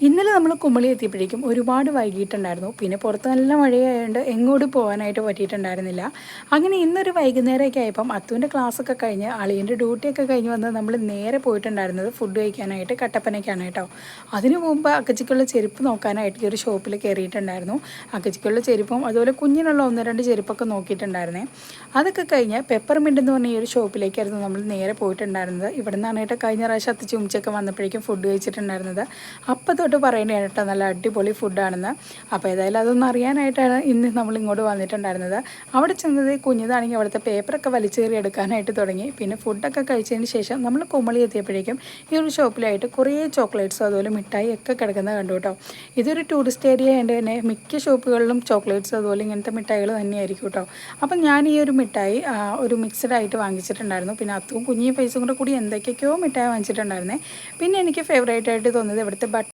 ഇന്നലെ നമ്മൾ കുമളി എത്തിയപ്പോഴേക്കും ഒരുപാട് വൈകിട്ടുണ്ടായിരുന്നു. പിന്നെ പുറത്ത് നല്ല മഴയായതുകൊണ്ട് എങ്ങോട്ടും പോകാനായിട്ട് പറ്റിയിട്ടുണ്ടായിരുന്നില്ല. അങ്ങനെ ഇന്നൊരു വൈകുന്നേരമൊക്കെ ആയപ്പം അത്തുവിൻ്റെ ക്ലാസ്സൊക്കെ കഴിഞ്ഞ് അളിയൻ്റെ ഡ്യൂട്ടിയൊക്കെ കഴിഞ്ഞ് വന്ന് നമ്മൾ നേരെ പോയിട്ടുണ്ടായിരുന്നത് ഫുഡ് കഴിക്കാനായിട്ട് കട്ടപ്പനയ്ക്കാണ് കേട്ടോ. അതിനു മുമ്പ് അക്കച്ചിക്കുള്ള ചെരുപ്പ് നോക്കാനായിട്ട് ഈ ഒരു ഷോപ്പിൽ കയറിയിട്ടുണ്ടായിരുന്നു. അക്കച്ചിക്കുള്ള ചെരുപ്പും അതുപോലെ കുഞ്ഞിനുള്ള ഒന്ന് രണ്ട് ചെരുപ്പൊക്കെ നോക്കിയിട്ടുണ്ടായിരുന്നേ. അതൊക്കെ കഴിഞ്ഞ് പെപ്പർമിൻ്റ് എന്ന് പറഞ്ഞ ഈ ഒരു ഷോപ്പിലേക്കായിരുന്നു നമ്മൾ നേരെ പോയിട്ടുണ്ടായിരുന്നത്. ഇവിടെ നിന്നാണ് കേട്ടോ കഴിഞ്ഞ പ്രാവശ്യം അത്തച്ചി ഉച്ചയൊക്കെ വന്നപ്പോഴേക്കും ഫുഡ് കഴിച്ചിട്ടുണ്ടായിരുന്നത്. അപ്പം തൊട്ട് പറയേണ്ടതാണ് കേട്ടോ നല്ല അടിപൊളി ഫുഡാണെന്ന്. അപ്പോൾ ഏതായാലും അതൊന്നും അറിയാനായിട്ടാണ് ഇന്ന് നമ്മൾ ഇങ്ങോട്ട് വന്നിട്ടുണ്ടായിരുന്നത്. അവിടെ ചെന്നത് കുഞ്ഞിതാണെങ്കിൽ അവിടുത്തെ പേപ്പറൊക്കെ വലിച്ചേറി എടുക്കാനായിട്ട് തുടങ്ങി. പിന്നെ ഫുഡൊക്കെ കഴിച്ചതിന് ശേഷം നമ്മൾ കുമളി എത്തിയപ്പോഴേക്കും ഈ ഒരു ഷോപ്പിലായിട്ട് കുറേ ചോക്ലേറ്റ്സും അതുപോലെ മിഠായി ഒക്കെ കിടക്കുന്നത് കണ്ടു കേട്ടോ. ഇതൊരു ടൂറിസ്റ്റ് ഏരിയ ആയതുകൊണ്ട് തന്നെ മിക്ക ഷോപ്പുകളിലും ചോക്ലേറ്റ്സ് അതുപോലെ ഇങ്ങനത്തെ മിഠായികൾ തന്നെയായിരിക്കും കേട്ടോ. അപ്പം ഞാൻ ഈ ഒരു മിഠായി ഒരു മിക്സഡ് ആയിട്ട് വാങ്ങിച്ചിട്ടുണ്ടായിരുന്നു. പിന്നെ അത്തും കുഞ്ഞിയും പൈസയും കൂടി എന്തൊക്കെയൊക്കെയോ മിഠായി വാങ്ങിച്ചിട്ടുണ്ടായിരുന്നേ. പിന്നെ എനിക്ക് ഫേവറേറ്റ് ആയിട്ട് തോന്നിയത് ഇവിടുത്തെ